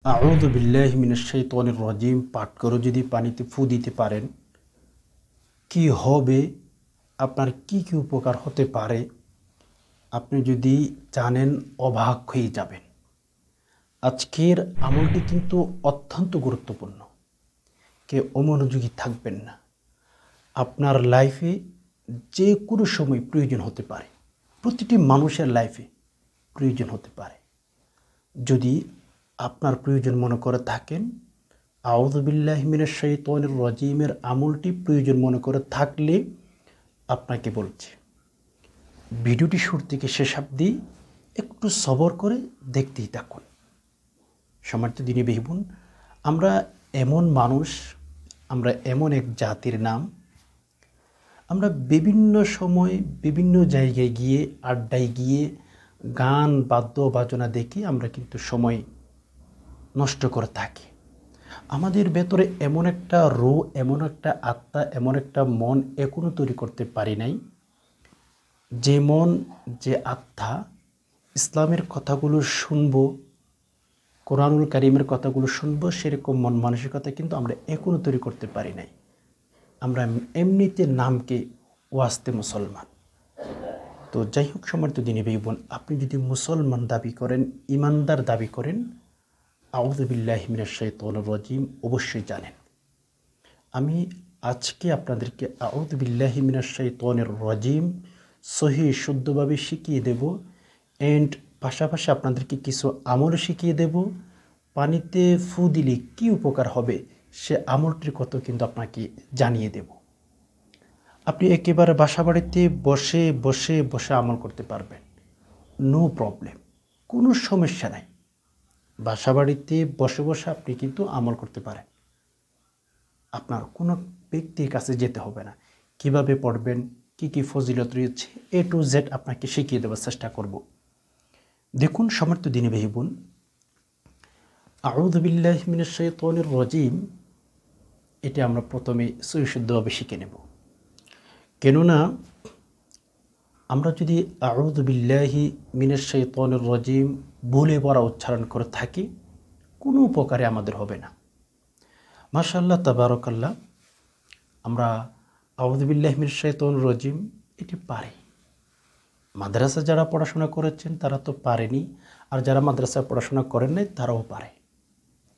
আউযু বিল্লাহি মিনাশ শাইতানির রাজিম পাঠ করে যদি পানিতে ফু দিতে পারেন কি হবে, আপনার কি কি উপকার হতে পারে, আপনি যদি জানেন অবাক হয়ে যাবেন। আজকের আমলটি কিন্তু অত্যন্ত গুরুত্বপূর্ণ, কে অমনোযোগী থাকবেন না। আপনার লাইফে যে কোনো সময় প্রয়োজন হতে পারে, প্রতিটি মানুষের লাইফে প্রয়োজন হতে পারে। যদি আপনার প্রয়োজন মনে করে থাকেন, আউযু বিল্লাহি মিনাশ শাইতানির রাজিমের আমলটি প্রয়োজন মনে করে থাকলে আপনাকে বলছি, ভিডিওটি শুরু থেকে শেষ অবধি একটু সবর করে দেখতেই থাকুন। সম্মানিত দিনী ভাই বোন, আমরা এমন মানুষ, আমরা এমন এক জাতির নাম, আমরা বিভিন্ন সময় বিভিন্ন জায়গায় গিয়ে আড্ডায় গিয়ে গান বাদ্য বাজনা দেখে আমরা কিন্তু সময় নষ্ট করে থাকি। আমাদের ভেতরে এমন একটা রূহ, এমন একটা আত্মা, এমন একটা মন এখনো তৈরি করতে পারি নাই, যে মন, যে আত্মা ইসলামের কথাগুলো শুনবো, কোরআনুল কারীমের কথাগুলো শুনবো, সেরকম মন মানসিকতা কিন্তু আমরা এখনো তৈরি করতে পারি নাই। আমরা এমনিতে নামকে ওয়াস্তে মুসলমান। তো যাই হোক, সম্মানিত দিনী ভাই বোন, আপনি যদি মুসলমান দাবি করেন, ইমানদার দাবি করেন, আউযু বিল্লাহি মিনাশ শাইতানির রাজিম অবশ্যই জানেন। আমি আজকে আপনাদেরকে আউযু বিল্লাহি মিনাশ শাইতানির রাজিম সহিহ শুদ্ধভাবে শিখিয়ে দেব, এন্ড পাশাপাশি আপনাদেরকে কিছু আমল শিখিয়ে দেব। পানিতে ফু দিলে কী উপকার হবে সে আমলটির কথা কিন্তু আপনাকে জানিয়ে দেব। আপনি একেবারে বাসা বাড়িতে বসে বসে বসে আমল করতে পারবেন, নো প্রবলেম, কোনো সমস্যা নাই। বাসা বাড়িতে বসে বসে আপনি কিন্তু আমল করতে পারেন, আপনার কোনো ব্যক্তির কাছে যেতে হবে না। কিভাবে পড়বেন, কি কি ফজিলত রয়েছে, এ টু জেড আপনাকে শিখিয়ে দেওয়ার চেষ্টা করব। দেখুন সম্মানিত দিনী ভাই বোন, আউযু বিল্লাহি মিনাশ শাইতানির রাজিম, এটা আমরা প্রথমে সুশুদ্ধভাবে শিখে নেব। কেননা আমরা যদি আউযু বিল্লাহি মিনাশ শাইতানির রাজিম ভুলে পড়া উচ্চারণ করে থাকি, কোনো উপকারে আমাদের হবে না। মাশাআল্লাহ তাবারাকাল্লাহ, আমরা আউযু বিল্লাহি মিনাশ শাইতানির রাজিম এটি পারি। মাদ্রাসা যারা পড়াশোনা করেছেন তারা তো পারেনি, আর যারা মাদ্রাসায় পড়াশোনা করেন নাই তারাও পারে।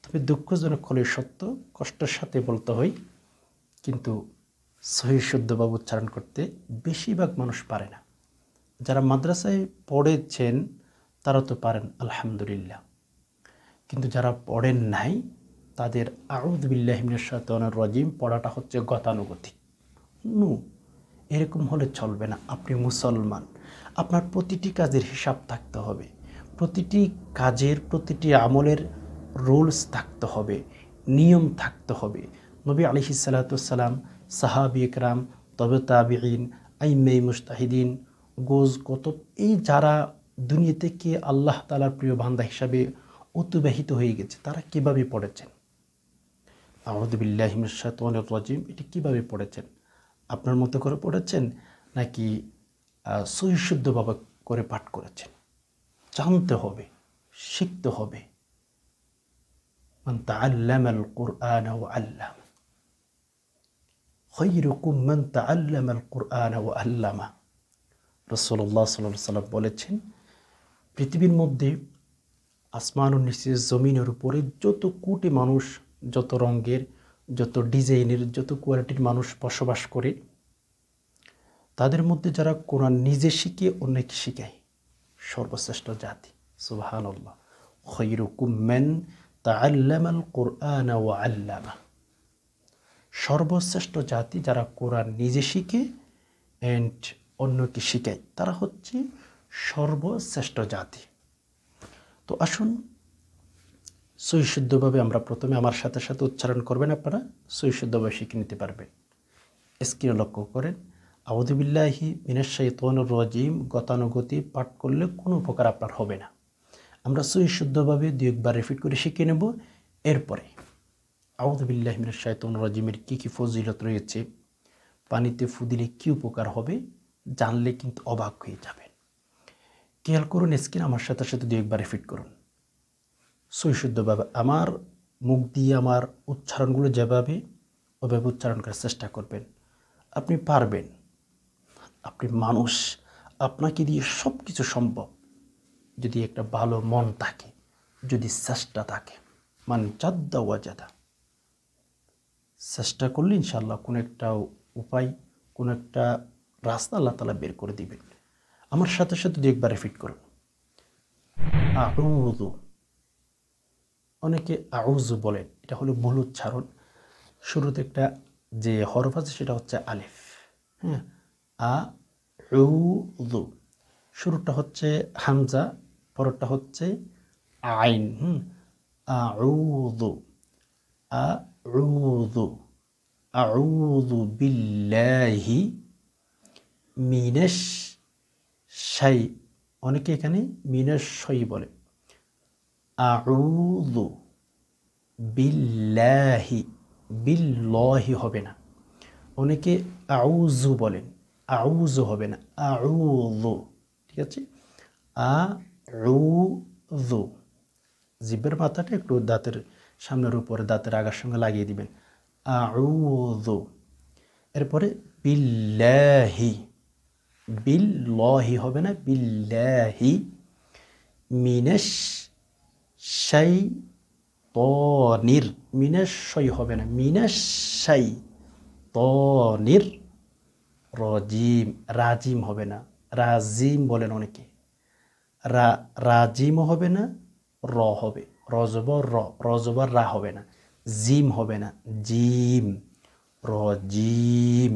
তবে দুঃখজনক হলে সত্য, কষ্টের সাথে বলতে হয়, কিন্তু সহিহ শুদ্ধভাবে উচ্চারণ করতে বেশিরভাগ মানুষ পারে না। যারা মাদ্রাসায় পড়েছেন তারা তো পারেন আলহামদুলিল্লাহ, কিন্তু যারা পড়েন নাই তাদের আউযু বিল্লাহি মিনাশ শাইতানির রাজিম পড়াটা হচ্ছে গতানুগতিক। এরকম হলে চলবে না। আপনি মুসলমান, আপনার প্রতিটি কাজের হিসাব থাকতে হবে, প্রতিটি কাজের প্রতিটি আমলের রুলস থাকতে হবে, নিয়ম থাকতে হবে। নবী আলাইহিস সালাতু ওয়াস সালাম, সাহাবী ইকরাম, তবে তাবিঈন, আইম্মায়ে মুজতাহিদিন, গোজ কতব, এই যারা দুনিয়া থেকে আল্লাহ তাআলার প্রিয় বান্দা হিসাবে অতিবাহিত হয়ে গেছে, তারা কিভাবে পড়েছেন আউযু বিল্লাহি মিনাশ শাইতানির রাজিম, এটি কিভাবে পড়েছেন? আপনার মতো করে পড়েছেন নাকি সহিশুদ্ধভাবে করে পাঠ করেছেন? জানতে হবে, শিখতে হবে। মান তাআল্লামাল কুরআন ওয়া আল্লামা, খায়রুকুম মান তাআল্লামাল কুরআন ওয়া আল্লামা। রাসূলুল্লাহ সাল্লাল্লাহু আলাইহি ওয়াসাল্লাম বলেছেন, পৃথিবীর মধ্যে আসমানের নিচে জমিনের উপরে যত কোটি মানুষ, যত রঙের, যত ডিজাইনের, যত কোয়ালিটির মানুষ বসবাস করে, তাদের মধ্যে যারা কোরআন নিজে শিখে অন্যকে শিখায়, সর্বশ্রেষ্ঠ জাতি। সুবহানাল্লাহ, খায়রুকুম মান তাআল্লামাল কুরআন ওয়া আল্লামা। সর্বশ্রেষ্ঠ জাতি যারা কোরআন নিজে শিখে এন্ড অন্যকে শিখায়, তারা হচ্ছে সর্বশ্রেষ্ঠ জাতি। তো আসুন সহিশুদ্ধভাবে আমরা প্রথমে আমার সাথে সাথে উচ্চারণ করবেন, আপনারা সহিশুদ্ধভাবে শিখে নিতে পারবেন। স্ক্রিনে লক্ষ্য করেন, আউযু বিল্লাহি মিনাশ শাইতানির রাজিম গতানুগতি পাঠ করলে কোনো উপকার আপনার হবে না। আমরা সহিশুদ্ধভাবে দুই একবার রিপিট করে শিখে নেব। এরপরে আউযু বিল্লাহি মিনাশ শাইতানির রাজিমের কী কী ফজিলত রয়েছে, পানিতে ফু দিলে কী উপকার হবে, জানলে কিন্তু অবাক হয়ে যাবেন। খেয়াল করুন, স্ক্রিন আমার সাথে সাথে দুই একবার রিপিট করুন। সহিশুদ্ধভাবে আমার মুখ দিয়ে আমার উচ্চারণগুলো যেভাবে ওভাবে উচ্চারণ করার চেষ্টা করবেন। আপনি পারবেন, আপনি মানুষ, আপনাকে দিয়ে সব কিছু সম্ভব যদি একটা ভালো মন থাকে, যদি চেষ্টা থাকে। মান জাদ্দা ওয়াজাদা, চেষ্টা করলে ইনশাআল্লাহ কোনো একটা উপায়, কোনো একটা রাস্তা আল্লাহ তাআলা বের করে দিবেন। আমার সাথে সাথে দু একবার রিপিট করুন। আউযু, অনেকে আউযু বলেন, এটা হলো ভুল উচ্চারণ। শুরুতে একটা যে হরফ আছে সেটা হচ্ছে আলিফ। হ্যাঁ, আউযু, শুরুটা হচ্ছে হামজা, পরেরটা হচ্ছে আইন। আউযু, আউযু, আউযু বিল্লাহি মিনাশ শাই, অনেকে এখানে মিনাশ শাই বলে। আউযু বিল্লাহি, বিল্লাহি হবে না। অনেকে আউযু বলেন, আউযু হবে না, আউযু। ঠিক আছে, আউযু, জিভের মাথাটা একটু দাঁতের সামনের উপরে দাঁতের আগার সঙ্গে লাগিয়ে দিবেন। আউযু, এরপরে বিল্লাহি, বিল্লাহি হবে না, বিল্লাহি মিনাশ শাইতানির, মিনাশ শাই হবে না, মিনাশ শাইতানির রাজিম, রাজিম হবে না, রাজিম বলেন অনেকে, রাজিম হবে না, র হবে, রজবর র, রজবর রা হবে না, জিম হবে না, জিম, রজিম,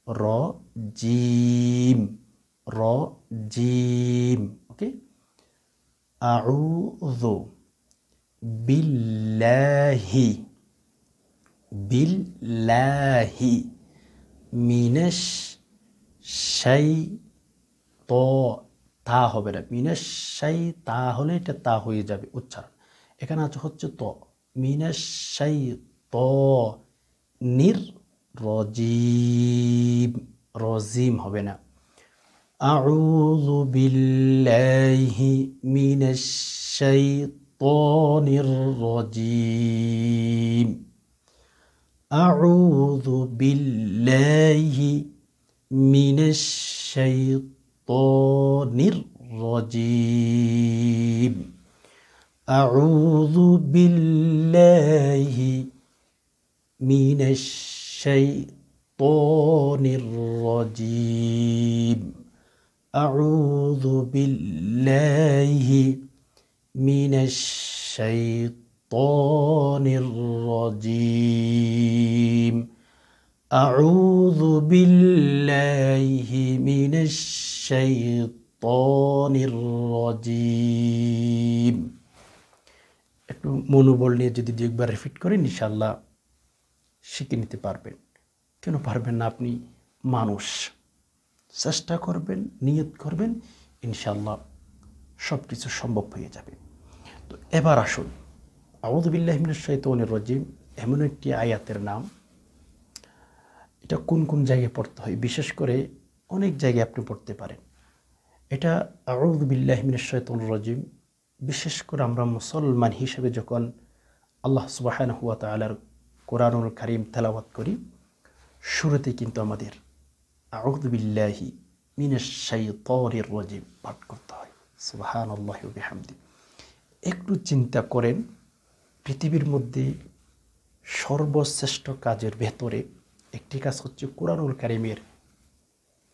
রজিম, রজিম। ওকে, আউযু বিল্লাহি, বিল্লাহি মিনাশ তা হবে না, মিনাশ শাই, তা হলে এটা তা হয়ে যাবে উচ্চারণ। এখানে আছে হচ্ছে ত, মিনাশ শাই ত নির রজিম, রজিম হবে না। আউযু বিল্লাহি মিনাশ শাইতানির রাজিম, আউযু বিল্লাহি মিনাশ শাইতানির রাজিম, আউযু বিল্লাহি মিনাশ শাইতানির রাজিম, আউযু বিল্লাহি মিনাশ শাইতানির রাজিম, আউযু বিল্লাহি মিনাশ শাইতানির রাজিম। একটু মনোবল নিয়ে যদি দু একবার রিপিট করেন ইনশাআল্লাহ শিখে নিতে পারবেন। কেন পারবেন না? আপনি মানুষ, চেষ্টা করবেন, নিয়ত করবেন, ইনশাআল্লাহ সব কিছু সম্ভব হয়ে যাবে। তো এবার আসুন, আউযু বিল্লাহি মিনাশ শাইতানির রাজিম এমন একটি আয়াতের নাম, এটা কোন কোন জায়গায় পড়তে হয়, বিশেষ করে অনেক জায়গায় আপনি পড়তে পারেন। এটা আউযু বিল্লাহি মিনাশ শাইতানির রাজিম বিশেষ করে আমরা মুসলমান হিসেবে যখন আল্লাহ সুবহানাহু ওয়া তাআলার কোরআনুল কারীম তেলাওয়াত করি, শুরুতে কিন্তু আমাদের আউযু বিল্লাহি মিনাশ শাইতানির রাজিম পাঠ করতে হয়। সুবহানাল্লাহি ওয়া বিহামদি। একটু চিন্তা করেন, পৃথিবীর মধ্যে সর্বশ্রেষ্ঠ কাজের ভেতরে একটি কাজ হচ্ছে কোরআনুল কারীমের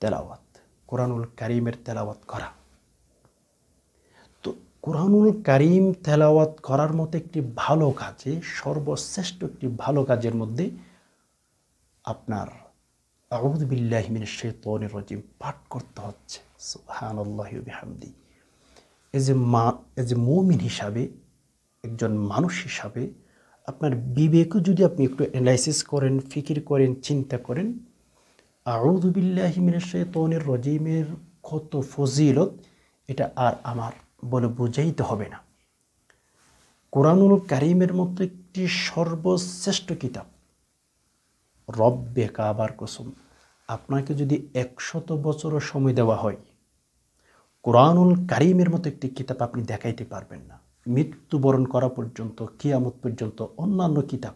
তেলাওয়াত, কোরআনুল কারীমের তেলাওয়াত করা। তো কোরআনুল কারীম তেলাওয়াত করার মতো একটি ভালো কাজে, সর্বশ্রেষ্ঠ একটি ভালো কাজের মধ্যে আপনার আউযু বিল্লাহি মিনাশ শাইতানির রাজিম পাঠ করতে হচ্ছে। সুবহানাল্লাহি ওয়া বিহামদি। এজ এ মুমিন হিসাবে, একজন মানুষ হিসাবে আপনার বিবেকও যদি আপনি একটু অ্যানালাইসিস করেন, ফিকির করেন, চিন্তা করেন, আউযু বিল্লাহি মিনাশ শাইতানির রাজিমের কত ফজিলত, এটা আর আমার বলে বুঝাইতে হবে না। কোরআনুল কারীমের মতো একটি সর্বশ্রেষ্ঠ কিতাব, রব্বে কাবার কসম, আপনাকে যদি 100 বছরও সময় দেওয়া হয়, কোরআনুল কারীমের মতো একটি কিতাব আপনি দেখাইতে পারবেন না। মৃত্যুবরণ করা পর্যন্ত, কিয়ামত পর্যন্ত অন্যান্য কিতাব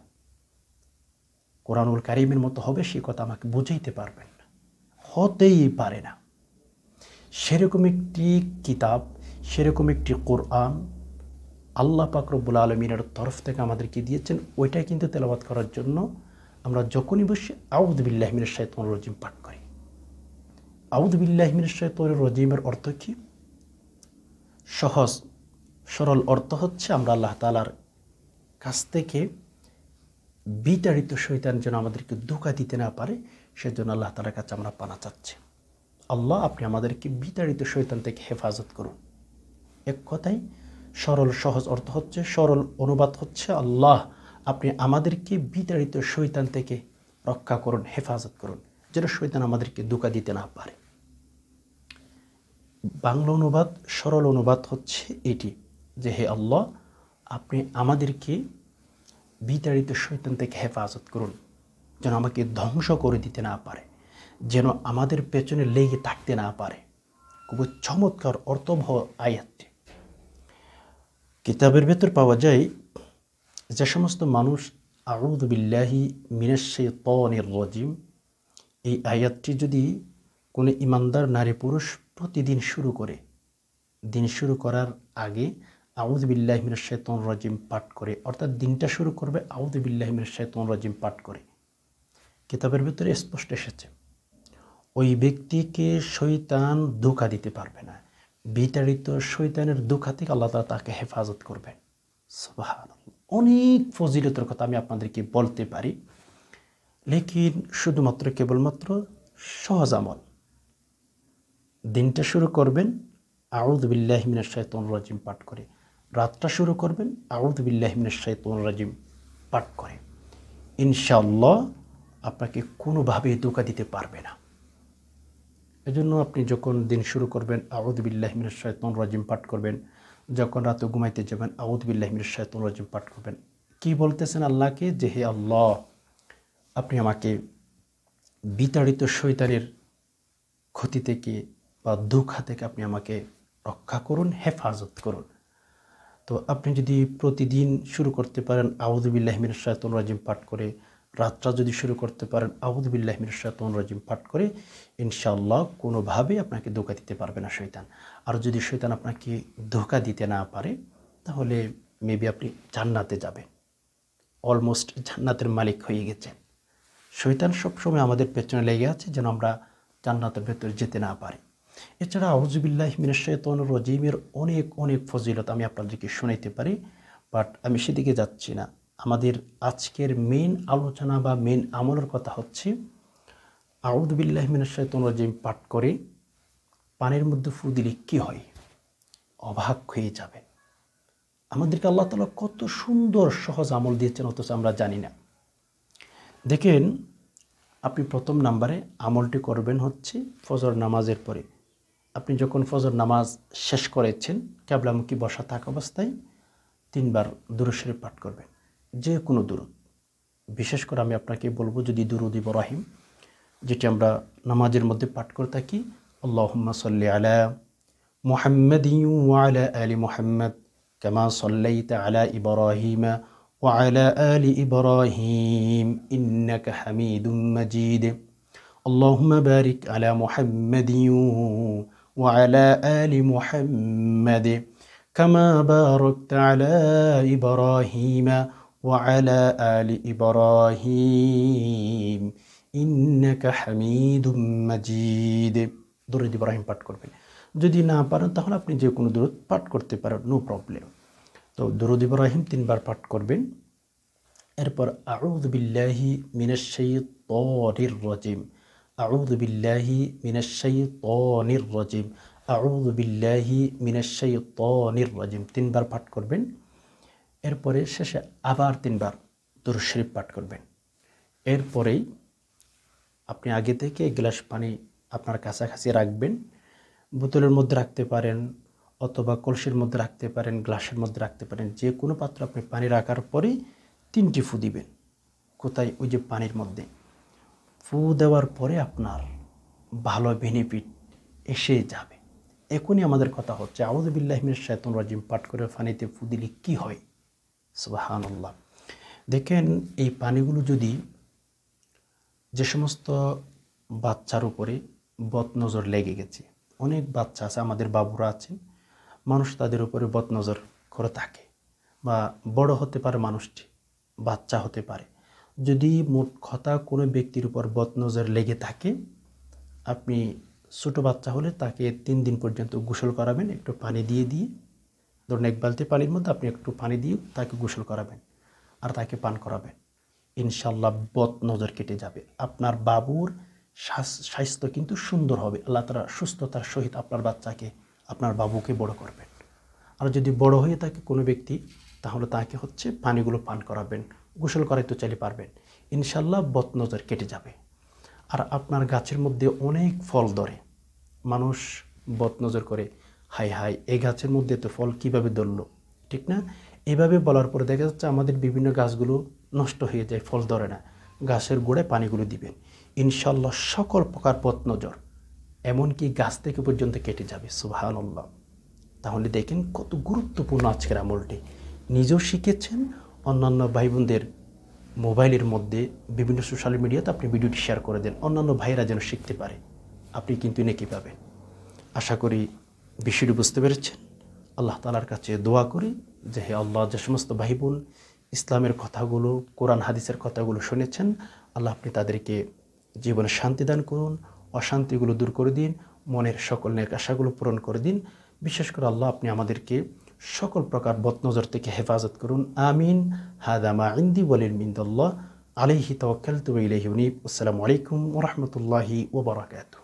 কোরআনুল কারীমের মতো হবে সে কথা আমাকে বুঝাইতে পারবেন না, হতেই পারে না। সেরকম একটি কিতাব, সেরকম একটি কোরআন আল্লাহ পাক রব্বুল আলামিনের তরফ থেকে আমাদেরকে দিয়েছেন। ওইটাই কিন্তু তেলাওয়াত করার জন্য আমরা যখনই বসে আউযু বিল্লাহি মিনাশ শাইতানির রাজিম পাঠ করি। আউযু বিল্লাহি মিনাশ শাইতানির রাজিমের অর্থ কি? সহজ সরল অর্থ হচ্ছে আমরা আল্লাহ তাআলার কাছ থেকে বিতাড়িত শয়তান যেন আমাদেরকে ধোঁকা দিতে না পারে, সেজন্য আল্লাহ তাআলার কাছে আমরা পানা চাচ্ছি। আল্লাহ, আপনি আমাদেরকে বিতাড়িত শয়তান থেকে হেফাজত করুন। এক কথায় সরল সহজ অর্থ হচ্ছে, সরল অনুবাদ হচ্ছে, আল্লাহ আপনি আমাদেরকে বিতাড়িত শয়তান থেকে রক্ষা করুন, হেফাজত করুন, যেন শয়তান আমাদেরকে ধোঁকা দিতে না পারে। বাংলা অনুবাদ, সরল অনুবাদ হচ্ছে এটি যে, হে আল্লাহ, আপনি আমাদেরকে বিতাড়িত শয়তান থেকে হেফাজত করুন, যেন আমাকে ধ্বংস করে দিতে না পারে, যেন আমাদের পেছনে লেগে থাকতে না পারে। খুব চমৎকার অর্থবহ আয়াতটি। কিতাবের ভেতর পাওয়া যায় যে সমস্ত মানুষ আউযু বিল্লাহি মিনাশ শাইতানির রাজিম এই আয়াতটি যদি কোনো ইমানদার নারী পুরুষ প্রতিদিন শুরু করে, দিন শুরু করার আগে আউযু বিল্লাহি মিনাশ শাইতানির রাজিম পাঠ করে, অর্থাৎ দিনটা শুরু করবে আউযু বিল্লাহি মিনাশ শাইতানির রাজিম পাঠ করে, কিতাবের ভিতরে স্পষ্ট এসেছে ওই ব্যক্তিকে শয়তান ধোঁকা দিতে পারবে না। বিতাড়িত শয়তানের ধোঁকা থেকে আল্লাহ তাআলা তাকে হেফাজত করবেন। সুবহানাল্লাহ। অনেক ফজিলতের কথা আমি আপনাদেরকে বলতে পারি, লেকিন শুধুমাত্র কেবলমাত্র সহজ আমল। দিনটা শুরু করবেন আউযু বিল্লাহি মিনাশ শাইতানির রাজিম পাঠ করে, রাতটা শুরু করবেন আউযু বিল্লাহি মিনাশ শাইতানির রাজিম পাঠ করে। ইনশাআল্লাহ আপনাকে কোনোভাবেই ধোঁকা দিতে পারবে না। এজন্য আপনি যখন দিন শুরু করবেন আউযু বিল্লাহি মিনাশ শাইতানির রাজিম পাঠ করবেন, যখন রাতে ঘুমাইতে যাবেন আউযু বিল্লাহি মিনাশ শাইতানির রাজিম পাঠ করবেন। কি বলতেছেন আল্লাহকে? যে হে আল্লাহ, আপনি আমাকে বিতাড়িত শয়তানের ক্ষতি থেকে বা ধোঁকা থেকে আপনি আমাকে রক্ষা করুন, হেফাজত করুন। তো আপনি যদি প্রতিদিন শুরু করতে পারেন আউযু বিল্লাহি মিনাশ শাইতানির রাজিম পাঠ করে, রাতটা যদি শুরু করতে পারেন আউযু বিল্লাহি মিনাশ শাইতানির রাজিম পাঠ করে, ইনশাআল্লাহ কোনোভাবেই আপনাকে ধোঁকা দিতে পারবে না শয়তান। আর যদি শয়তান আপনাকে ধোঁকা দিতে না পারে, তাহলে মেবি আপনি জান্নাতে যাবেন, অলমোস্ট জান্নাতের মালিক হয়ে গেছেন। শয়তান সবসময় আমাদের পেছনে লেগে আছে যেন আমরা জান্নাতের ভেতরে যেতে না পারি। এছাড়া আউযু বিল্লাহি মিনাশ শাইতানির রাজিমের অনেক অনেক ফজিলত আমি আপনাদেরকে শোনাইতে পারি, বাট আমি সেদিকে যাচ্ছি না। আমাদের আজকের মেন আলোচনা বা মেন আমলের কথা হচ্ছে আউযু বিল্লাহি মিনাশ শাইতানির রাজিম পাঠ করে পানির মধ্যে ফু দিলে কী হয়, অবাক হয়ে যাবেন। আমাদেরকে আল্লাহ তাআলা কত সুন্দর সহজ আমল দিয়েছেন, অথচ আমরা জানি না। দেখেন, আপনি প্রথম নাম্বারে আমলটি করবেন হচ্ছে ফজর নামাজের পরে। আপনি যখন ফজর নামাজ শেষ করেছেন, কিবলামুখী বসা থাকা অবস্থায় 3 বার দুরূদ শরীফ পাঠ করবেন, যে কোনো দুরূদ। বিশেষ করে আমি আপনাকে বলবো, যদি দুরূদ ইব্রাহিম যেটি আমরা নামাজের মধ্যে পাঠ করে থাকি, আল্লাহুম্মা সাল্লি আলা মুহাম্মাদিন ওয়া আলা আলি মুহাম্মাদ কামা সাল্লাইতা আলা ইব্রাহিমা ওয়া আলা আলি ইব্রাহিম ইন্নাকা হামিদুম মাজিদ। আল্লাহুম্মা বারিক আলা মুহাম্মাদিন ওয়া আলা আলি মুহাম্মাদ কামা বারাকতা আলা ইব্রাহিমা ওয়া আলা আলি ইব্রাহিম ইন্নাকা হামিদুম মাজিদ। দুরূদ ইব্রাহিম পাঠ করবেন। যদি না পারেন তাহলে আপনি যে কোনো দুরূদ পাঠ করতে পারেন, নো প্রবলেম। তো দুরূদ ইব্রাহিম 3 বার পাঠ করবেন। এরপর আউযু বিল্লাহি মিনাশ শাইতানির রাজিম, আউযু বিল্লাহি মিনাশ শাইতানির রাজিম, আউযু বিল্লাহি মিনাশ শাইতানির রাজিম 3 বার পাঠ করবেন। এরপরে শেষে আবার 3 বার দুরূদ শরীফ পাঠ করবেন। এরপরেই আপনি আগে থেকে গ্লাস পানি আপনার কাছাকাছি রাখবেন, বোতলের মধ্যে রাখতে পারেন অথবা কলসির মধ্যে রাখতে পারেন, গ্লাসের মধ্যে রাখতে পারেন, যে কোনো পাত্র আপনি পানি রাখার পরে 3টি ফু দিবেন। কোথায়? ওই যে পানির মধ্যে। ফু দেওয়ার পরে আপনার ভালো বেনিফিট এসে যাবে। এখনই আমাদের কথা হচ্ছে আউযু বিল্লাহি মিনাশ শাইতানির রাজিম পাঠ করে পানিতে ফু দিলে কী হয়। সুবহানাল্লাহ। দেখেন এই পানিগুলো যদি যে সমস্ত বাচ্চার উপরে বদনজর লেগে গেছে, অনেক বাচ্চা আছে, আমাদের বাবুরা আছেন, মানুষ তাদের উপরে বদনজর করে থাকে, বা বড় হতে পারে মানুষটি, বাচ্চা হতে পারে। যদি মোট কথা কোনো ব্যক্তির উপর বদনজর লেগে থাকে, আপনি ছোটো বাচ্চা হলে তাকে 3 দিন পর্যন্ত গোসল করাবেন, একটু পানি দিয়ে ধরুন 1 বালতি পানির মধ্যে আপনি একটু পানি দিয়ে তাকে গোসল করাবেন আর তাকে পান করাবেন। ইনশাল্লাহ বদনজর কেটে যাবে। আপনার বাবুর স্বাস্থ্য কিন্তু সুন্দর হবে। আল্লাহ তাআলা সুস্থতার সহিত আপনার বাচ্চাকে, আপনার বাবুকে বড় করবেন। আর যদি বড় হয়ে থাকে কোনো ব্যক্তি, তাহলে তাকে হচ্ছে পানিগুলো পান করাবেন, গোসল করাইতে চাইলে পারবেন। ইনশাল্লাহ বদনজর কেটে যাবে। আর আপনার গাছের মধ্যে অনেক ফল ধরে, মানুষ বদনজর করে, হাই হাই এই গাছের মধ্যে তো ফল কিভাবে ধরলো, ঠিক না? এইভাবে বলার পরে দেখা যাচ্ছে আমাদের বিভিন্ন গাছগুলো নষ্ট হয়ে যায়, ফল ধরে না। গাছের গোড়ায় পানিগুলো দিবেন, ইনশাল্লাহ সকল প্রকার বদনজর এমনকি গাছ থেকে পর্যন্ত কেটে যাবে। সুবহানাল্লাহ। তাহলে দেখেন কত গুরুত্বপূর্ণ আজকের আমলটি। নিজেও শিখেছেন, অন্যান্য ভাই বোনদের মোবাইলের মধ্যে বিভিন্ন সোশ্যাল মিডিয়াতে আপনি ভিডিওটি শেয়ার করে দেন, অন্যান্য ভাইয়েরা যেন শিখতে পারে। আপনি কিন্তু নেকি পাবেন। আশা করি বিষয়টি বুঝতে পেরেছেন। আল্লাহ তাআলার কাছে দোয়া করি যে হে আল্লাহ, যে সমস্ত ভাই বোন ইসলামের কথাগুলো, কোরআন হাদিসের কথাগুলো শুনেছেন, আল্লাহ আপনি তাদেরকে জীবনে শান্তি দান করুন, অশান্তিগুলো দূর করে দিন, মনের সকল নেক আশাগুলো পূরণ করে দিন। বিশেষ করে আল্লাহ আপনি আমাদেরকে সকল প্রকার বদনজর থেকে হেফাজত করুন। আমিন। হাদা মা ইনদি ওয়ালিল মিনদাল্লাহ আলাইহি তাওয়াক্কালতু ওয়া ইলাইহি উনীব। আসসালামু আলাইকুম ওয়া রাহমাতুল্লাহি ওয়া বারাকাতুহু।